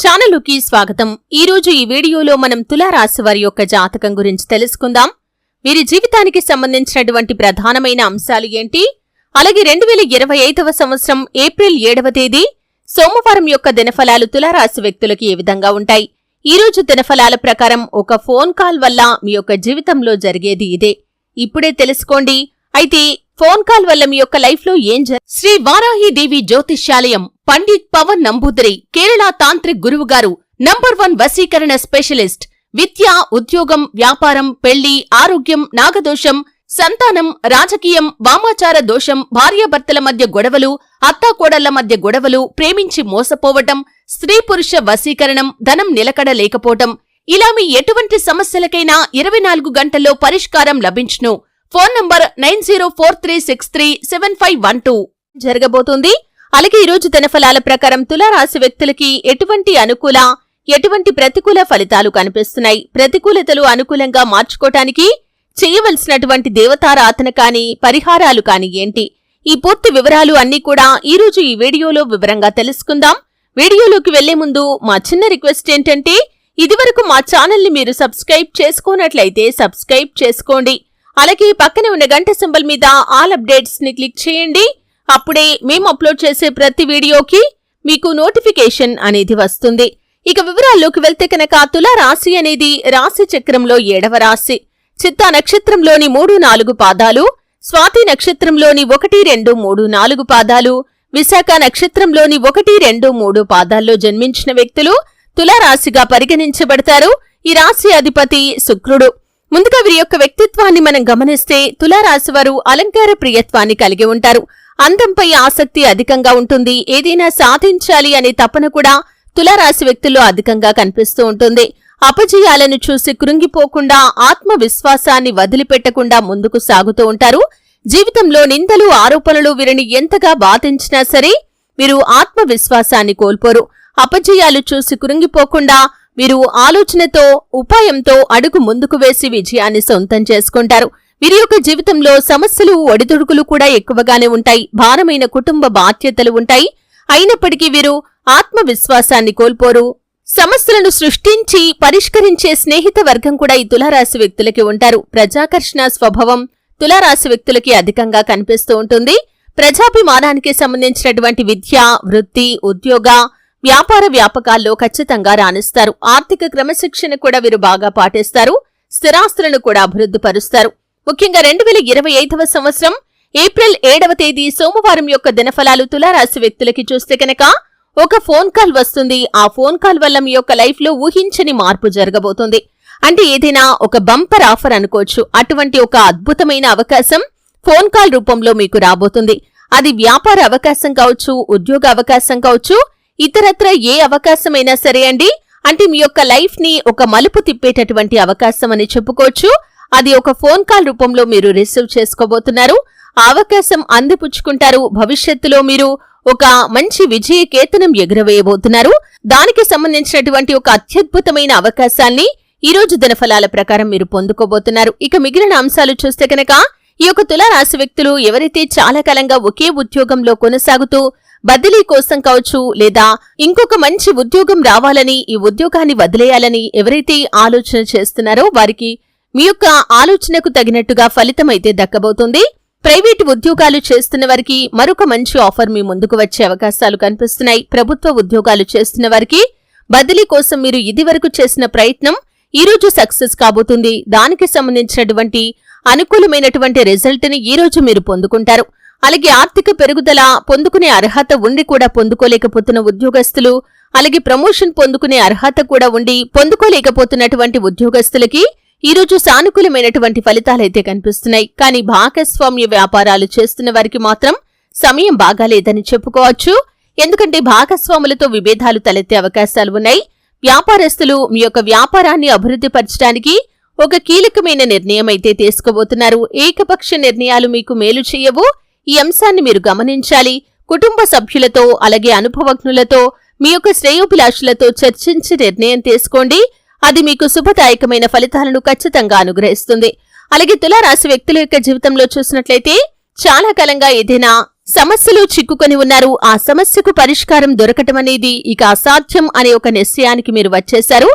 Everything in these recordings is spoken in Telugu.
ఛానలుకి స్వాగతం. ఈ రోజు ఈ వీడియోలో మనం తులారాశి వారి యొక్క జాతకం గురించి తెలుసుకుందాం. వీరి జీవితానికి సంబంధించినటువంటి ప్రధానమైన అంశాలు ఏంటి, అలాగే 2025వ సంవత్సరం ఏప్రిల్ 7వ తేదీ సోమవారం యొక్క దినఫలాలు తులారాశి వ్యక్తులకి ఏ విధంగా ఉంటాయి. ఈ రోజు దినఫలాల ప్రకారం ఒక ఫోన్ కాల్ వల్ల మీ యొక్క జీవితంలో జరిగేది ఇదే. ఇప్పుడే తెలుసుకోండి. అయితే ఫోన్ కాల్ వల్ల మీ యొక్క లైఫ్ లో ఏం శ్రీ వారాహిదేవి జ్యోతిష్యాలయం పండిత్ పవన్ నంబూదరి కేరళ తాంత్రిక్ గురువుగారు నంబర్ 1 వశీకరణ స్పెషలిస్ట్. విద్య, ఉద్యోగం, వ్యాపారం, పెళ్లి, ఆరోగ్యం, నాగదోషం, సంతానం, రాజకీయం, వామాచార దోషం, భార్యాభర్తల మధ్య గొడవలు, అత్తాకోడళ్ల మధ్య గొడవలు, ప్రేమించి మోసపోవటం, స్త్రీ పురుష వశీకరణం, ధనం నిలకడ లేకపోవటం, ఇలా మీ ఎటువంటి సమస్యలకైనా 24 గంటల్లో పరిష్కారం లభించును. ఫోన్ నంబర్ 9043637512 జరగబోతుంది. అలాగే ఈరోజు దినఫలాల ప్రకారం తులారాశి వ్యక్తులకి ఎటువంటి అనుకూల, ఎటువంటి ప్రతికూల ఫలితాలు కనిపిస్తున్నాయి. ప్రతికూలతలు అనుకూలంగా మార్చుకోవటానికి చేయవలసినటువంటి దేవతారాధన కాని, పరిహారాలు కాని ఏంటి, ఈ పూర్తి వివరాలు అన్నీ కూడా ఈరోజు ఈ వీడియోలో వివరంగా తెలుసుకుందాం. వీడియోలోకి వెళ్లే ముందు మా చిన్న రిక్వెస్ట్ ఏంటంటే, ఇదివరకు మా ఛానల్ని మీరు సబ్స్క్రైబ్ చేసుకోనట్లయితే సబ్స్క్రైబ్ చేసుకోండి. అలాగే పక్కనే ఉన్న గంట సింబల్ మీద ఆల్ అప్డేట్స్ ని క్లిక్ చేయండి. అప్పుడే మేము అప్లోడ్ చేసే ప్రతి వీడియోకి మీకు నోటిఫికేషన్ అనేది వస్తుంది. ఇక వివరాల్లోకి వెళ్తే కనుక తులారాశి అనేది రాశి చక్రంలో 7వ రాశి. చిత్తా నక్షత్రంలోని 3-4 పాదాలు, స్వాతి నక్షత్రంలోని 1-2-3-4 పాదాలు, విశాఖ నక్షత్రంలోని 1-2-3 పాదాల్లో జన్మించిన వ్యక్తులు తులారాశిగా పరిగణించబడతారు. ఈ రాశి అధిపతి శుక్రుడు. ముందుగా వీరి యొక్క వ్యక్తిత్వాన్ని మనం గమనిస్తే తులారాశి వారు అలంకార ప్రియత్వాన్ని కలిగి ఉంటారు. అందంపై ఆసక్తి అధికంగా ఉంటుంది. ఏదైనా సాధించాలి అనే తపన కూడా తులారాశి వ్యక్తుల్లో అధికంగా కనిపిస్తూ ఉంటుంది. అపజయాలను చూసి కృంగిపోకుండా, ఆత్మవిశ్వాసాన్ని వదిలిపెట్టకుండా ముందుకు సాగుతూ ఉంటారు. జీవితంలో నిందలు, ఆరోపణలు వీరిని ఎంతగా బాధించినా సరే వీరు ఆత్మవిశ్వాసాన్ని కోల్పోరు. అపజయాలు చూసి కృంగిపోకుండా వీరు ఆలోచనతో, ఉపాయంతో అడుగు ముందుకు వేసి విజయాన్ని సొంతం చేసుకుంటారు. వీరి యొక్క జీవితంలో సమస్యలు, ఒడిదుడుకులు కూడా ఎక్కువగానే ఉంటాయి. భారమైన కుటుంబ బాధ్యతలు ఉంటాయి. అయినప్పటికీ వీరు ఆత్మవిశ్వాసాన్ని కోల్పోరు. సమస్యలను సృష్టించి పరిష్కరించే స్నేహిత వర్గం కూడా ఈ తులారాశి వ్యక్తులకి ఉంటారు. ప్రజాకర్షణ స్వభావం తులారాశి వ్యక్తులకి అధికంగా కనిపిస్తూ ఉంటుంది. ప్రజాభిమానానికి సంబంధించినటువంటి విద్య, వృత్తి, ఉద్యోగ, వ్యాపార వ్యాపకాల్లో ఖచ్చితంగా రాణిస్తారు. ఆర్థిక క్రమశిక్షణ కూడా వీరు బాగా పాటిస్తారు. స్థిరాస్తులను కూడా అభివృద్ధి పరుస్తారు. ముఖ్యంగా 2025వ సంవత్సరం ఏప్రిల్ 7వ తేదీ సోమవారం యొక్క దినఫలాలు తులారాశి వ్యక్తులకి చూస్తే కనుక ఒక ఫోన్ కాల్ వస్తుంది. ఆ ఫోన్ కాల్ వల్ల మీ యొక్క లైఫ్ లో ఊహించని మార్పు జరగబోతుంది. అంటే ఏదైనా ఒక బంపర్ ఆఫర్ అనుకోవచ్చు. అటువంటి ఒక అద్భుతమైన అవకాశం ఫోన్ కాల్ రూపంలో మీకు రాబోతుంది. అది వ్యాపార అవకాశం కావచ్చు, ఉద్యోగ అవకాశం కావచ్చు, ఇతరత్ర ఏ అవకాశమైనా సరే అండి. అంటే మీ యొక్క లైఫ్ ని ఒక మలుపు తిప్పేటటువంటి అవకాశం అని చెప్పుకోవచ్చు. అది ఒక ఫోన్ కాల్ రూపంలో మీరు రిసీవ్ చేసుకోబోతున్నారు. ఆ అవకాశం అందిపుచ్చుకుంటారు. భవిష్యత్తులో మీరు ఒక మంచి విజయ కేతనం ఎగురవేయబోతున్నారు. దానికి సంబంధించినటువంటి ఒక అత్యద్భుతమైన అవకాశాన్ని ఈ రోజు దినఫలాల ప్రకారం మీరు పొందుకోబోతున్నారు. ఇక మిగిలిన అంశాలు చూస్తే కనుక ఈ యొక్క తులారాశి వ్యక్తులు ఎవరైతే చాలా కాలంగా ఒకే ఉద్యోగంలో కొనసాగుతూ బదిలీ కోసం కావచ్చు, లేదా ఇంకొక మంచి ఉద్యోగం రావాలని, ఈ ఉద్యోగాన్ని వదిలేయాలని ఎవరైతే ఆలోచన చేస్తున్నారో వారికి మీ యొక్క ఆలోచనకు తగినట్టుగా ఫలితం అయితే దక్కబోతుంది. ప్రైవేటు ఉద్యోగాలు చేస్తున్న వారికి మరొక మంచి ఆఫర్ మీ ముందుకు వచ్చే అవకాశాలు కనిపిస్తున్నాయి. ప్రభుత్వ ఉద్యోగాలు చేస్తున్న వారికి బదిలీ కోసం మీరు ఇదివరకు చేసిన ప్రయత్నం ఈ రోజు సక్సెస్ కాబోతుంది. దానికి సంబంధించినటువంటి అనుకూలమైనటువంటి రిజల్ట్ ని ఈ రోజు మీరు పొందుకుంటారు. అలాగే ఆర్థిక పెరుగుదల పొందుకునే అర్హత ఉండి కూడా పొందుకోలేకపోతున్న ఉద్యోగస్తులు, అలాగే ప్రమోషన్ పొందుకునే అర్హత కూడా ఉండి పొందుకోలేకపోతున్నటువంటి ఉద్యోగస్తులకి ఈ రోజు సానుకూలమైనటువంటి ఫలితాలైతే కనిపిస్తున్నాయి. కానీ భాగస్వామ్య వ్యాపారాలు చేస్తున్న వారికి మాత్రం సమయం బాగాలేదని చెప్పుకోవచ్చు. ఎందుకంటే భాగస్వాములతో విభేదాలు తలెత్తే అవకాశాలు ఉన్నాయి. వ్యాపారస్తులు మీ యొక్క వ్యాపారాన్ని అభివృద్ధి పరచడానికి ఒక కీలకమైన నిర్ణయం అయితే తీసుకోబోతున్నారు. ఏకపక్ష నిర్ణయాలు మీకు మేలు చేయవు. ఈ అంశాన్ని మీరు గమనించాలి. కుటుంబ సభ్యులతో, అలాగే అనుభవజ్ఞులతో, మీ యొక్క శ్రేయోభిలాషులతో చర్చించి నిర్ణయం తీసుకోండి. అది మీకు శుభదాయకమైన ఫలితాలను ఖచ్చితంగా అనుగ్రహిస్తుంది. అలాగే తులారాశి వ్యక్తుల యొక్క జీవితంలో చూసినట్లయితే చాలా కాలంగా ఏదైనా సమస్యలో చిక్కుకొని ఉన్నారు. ఆ సమస్యకు పరిష్కారం దొరకటం అనేది ఇక అసాధ్యం అనే ఒక నిశ్చయానికి మీరు వచ్చేశారు.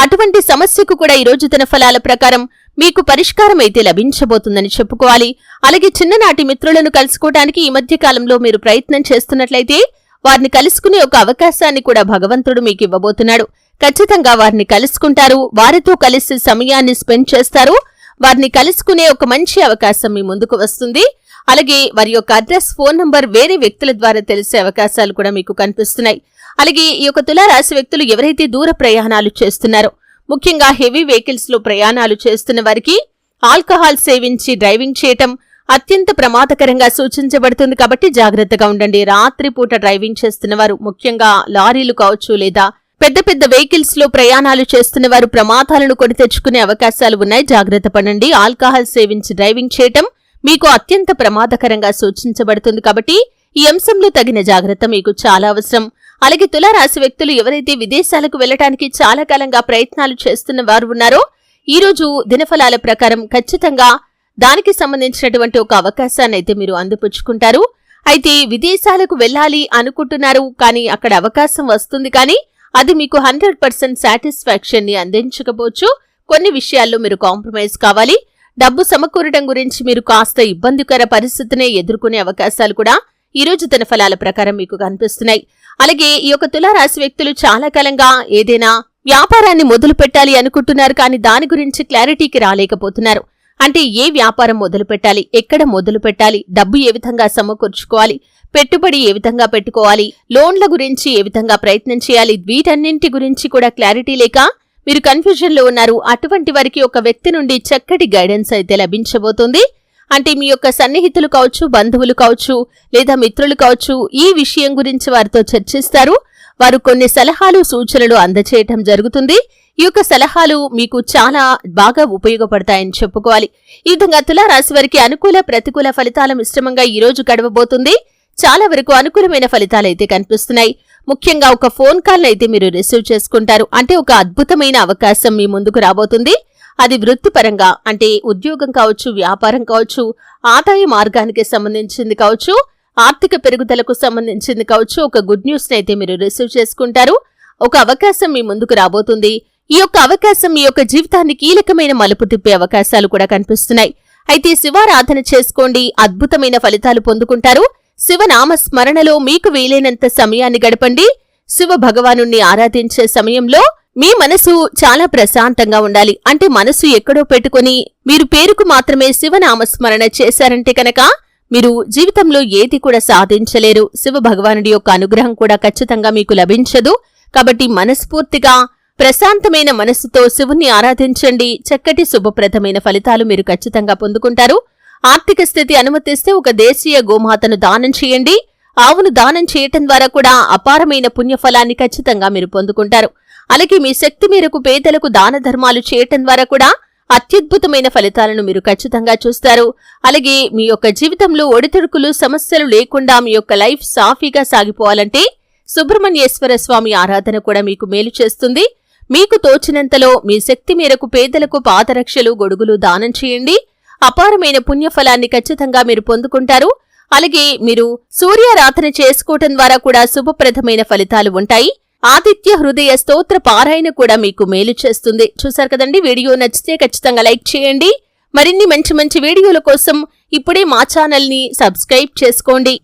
అటువంటి సమస్యకు కూడా ఈ రోజు తన ఫలాల ప్రకారం మీకు పరిష్కారం అయితే లభించబోతుందని చెప్పుకోవాలి. అలాగే చిన్ననాటి మిత్రులను కలుసుకోవడానికి ఈ మధ్య కాలంలో మీరు ప్రయత్నం చేస్తున్నట్లయితే వారిని కలుసుకునే ఒక అవకాశాన్ని కూడా భగవంతుడు మీకు ఇవ్వబోతున్నాడు. ఖచ్చితంగా వారిని కలుసుకుంటారు, వారితో కలిసి సమయాన్ని స్పెండ్ చేస్తారు. వారిని కలుసుకునే ఒక మంచి అవకాశం మీ ముందుకు వస్తుంది. అలాగే వారి యొక్క అడ్రస్, ఫోన్ నంబర్ వేరే వ్యక్తుల ద్వారా తెలిసే అవకాశాలు కూడా మీకు కనిపిస్తున్నాయి. అలాగే ఈ యొక్క తులారాశి వ్యక్తులు ఎవరైతే దూర ప్రయాణాలు చేస్తున్నారో, ముఖ్యంగా హెవీ వెహికల్స్ లో ప్రయాణాలు చేస్తున్న వారికి ఆల్కహాల్ సేవించి డ్రైవింగ్ చేయటం అత్యంత ప్రమాదకరంగా సూచించబడుతుంది. కాబట్టి జాగ్రత్తగా ఉండండి. రాత్రిపూట డ్రైవింగ్ చేస్తున్న వారు, ముఖ్యంగా లారీలు కావచ్చు లేదా పెద్ద పెద్ద వెహికల్స్ లో ప్రయాణాలు చేస్తున్న వారు ప్రమాదాలను కొని తెచ్చుకునే అవకాశాలు ఉన్నాయి. జాగ్రత్త పడండి. ఆల్కహాల్ సేవించి డ్రైవింగ్ చేయటం మీకు అత్యంత ప్రమాదకరంగా సూచించబడుతుంది. కాబట్టి ఈ అంశంలో తగిన జాగ్రత్త మీకు చాలా అవసరం. అలాగే తులారాశి వ్యక్తులు ఎవరైతే విదేశాలకు వెళ్లడానికి చాలా కాలంగా ప్రయత్నాలు చేస్తున్న వారు ఉన్నారో, ఈ రోజు దినఫలాల ప్రకారం ఖచ్చితంగా దానికి సంబంధించినటువంటి ఒక అవకాశాన్ని అయితే మీరు అందిపుచ్చుకుంటారు. అయితే విదేశాలకు వెళ్లాలి అనుకుంటున్నారు, కానీ అక్కడ అవకాశం వస్తుంది, కానీ అది మీకు 100% సాటిస్ఫాక్షన్ ని అందించకపోవచ్చు. కొన్ని విషయాల్లో మీరు కాంప్రమైజ్ కావాలి. డబ్బు సమకూరడం గురించి మీరు కాస్త ఇబ్బందికర పరిస్థితినే ఎదుర్కొనే అవకాశాలు కూడా ఈ రోజు తన ఫలాల ప్రకారం మీకు కనిపిస్తున్నాయి. అలాగే ఈ యొక్క తులారాశి వ్యక్తులు చాలా కాలంగా ఏదైనా వ్యాపారాన్ని మొదలు పెట్టాలి అనుకుంటున్నారు, కానీ దాని గురించి క్లారిటీకి రాలేకపోతున్నారు. అంటే ఏ వ్యాపారం మొదలు పెట్టాలి, ఎక్కడ మొదలు పెట్టాలి, డబ్బు ఏ విధంగా సమకూర్చుకోవాలి, పెట్టుబడి ఏ విధంగా పెట్టుకోవాలి, లోన్ల గురించి ఏ విధంగా ప్రయత్నం చేయాలి, వీటన్నింటి గురించి కూడా క్లారిటీ లేక మీరు కన్ఫ్యూజన్ లో ఉన్నారు. అటువంటి వారికి ఒక వ్యక్తి నుండి చక్కటి గైడెన్స్ అయితే లభించబోతుంది. అంటే మీ యొక్క సన్నిహితులు కావచ్చు, బంధువులు కావచ్చు లేదా మిత్రులు కావచ్చు, ఈ విషయం గురించి వారితో చర్చిస్తారు. వారు కొన్ని సలహాలు, సూచనలు అందచేయటం జరుగుతుంది. ఈ యొక్క సలహాలు మీకు చాలా బాగా ఉపయోగపడతాయని చెప్పుకోవాలి. ఈ విధంగా తులారాశి వారికి అనుకూల, ప్రతికూల ఫలితాల మిశ్రమంగా ఈ రోజు గడవబోతుంది. చాలా వరకు అనుకూలమైన ఫలితాలైతే కనిపిస్తున్నాయి. ముఖ్యంగా ఒక ఫోన్ కాల్ అయితే మీరు రిసీవ్ చేసుకుంటారు. అంటే ఒక అద్భుతమైన అవకాశం మీ ముందుకు రాబోతుంది. అది వృత్తిపరంగా, అంటే ఉద్యోగం కావచ్చు, వ్యాపారం కావచ్చు, ఆదాయ మార్గానికి సంబంధించింది కావచ్చు, ఆర్థిక పెరుగుదలకు సంబంధించింది కావచ్చు. ఒక గుడ్ న్యూస్ అయితే మీరు రిసీవ్ చేసుకుంటారు. ఒక అవకాశం మీ ముందుకు రాబోతుంది. ఈ యొక్క అవకాశం మీ యొక్క జీవితాన్ని కీలకమైన మలుపు తిప్పే అవకాశాలు కూడా కనిపిస్తున్నాయి. అయితే శివారాధన చేసుకోండి, అద్భుతమైన ఫలితాలు పొందుకుంటారు. శివనామ స్మరణలో మీకు వీలైనంత సమయాన్ని గడపండి. శివ భగవానుణ్ణి ఆరాధించే సమయంలో మీ మనసు చాలా ప్రశాంతంగా ఉండాలి. అంటే మనసు ఎక్కడో పెట్టుకుని మీరు పేరుకు మాత్రమే శివనామస్మరణ చేశారంటే కనుక మీరు జీవితంలో ఏది కూడా సాధించలేరు. శివ భగవానుడి యొక్క అనుగ్రహం కూడా ఖచ్చితంగా మీకు లభించదు. కాబట్టి మనస్ఫూర్తిగా ప్రశాంతమైన మనసుతో శివుణ్ణి ఆరాధించండి. చక్కటి శుభప్రదమైన ఫలితాలు మీరు ఖచ్చితంగా పొందుకుంటారు. ఆర్థిక స్థితి అనుమతిస్తే ఒక దేశీయ గోమాతను దానం చేయండి. ఆవును దానం చేయటం ద్వారా కూడా అపారమైన పుణ్యఫలాన్ని ఖచ్చితంగా మీరు పొందుకుంటారు. అలాగే మీ శక్తి మేరకు పేదలకు దాన ధర్మాలు చేయటం ద్వారా కూడా అత్యద్భుతమైన ఫలితాలను మీరు ఖచ్చితంగా చూస్తారు. అలాగే మీ యొక్క జీవితంలో ఒడిదుడుకులు, సమస్యలు లేకుండా మీ యొక్క లైఫ్ సాఫీగా సాగిపోవాలంటే సుబ్రహ్మణ్యేశ్వర స్వామి ఆరాధన కూడా మీకు మేలు చేస్తుంది. మీకు తోచినంతలో మీ శక్తి మేరకు పేదలకు పాదరక్షలు, గొడుగులు దానం చేయండి. అపారమైన పుణ్యఫలాన్ని ఖచ్చితంగా మీరు పొందుకుంటారు. అలాగే మీరు సూర్యారాధన చేసుకోవటం ద్వారా కూడా శుభప్రదమైన ఫలితాలు ఉంటాయి. ఆదిత్య హృదయ స్తోత్ర పారాయణ కూడా మీకు మేలు చేస్తుంది. చూశారు కదండి. వీడియో నచ్చితే ఖచ్చితంగా లైక్ చేయండి. మరిన్ని మంచి మంచి వీడియోల కోసం ఇప్పుడే మా ఛానల్ ని సబ్స్క్రైబ్ చేసుకోండి.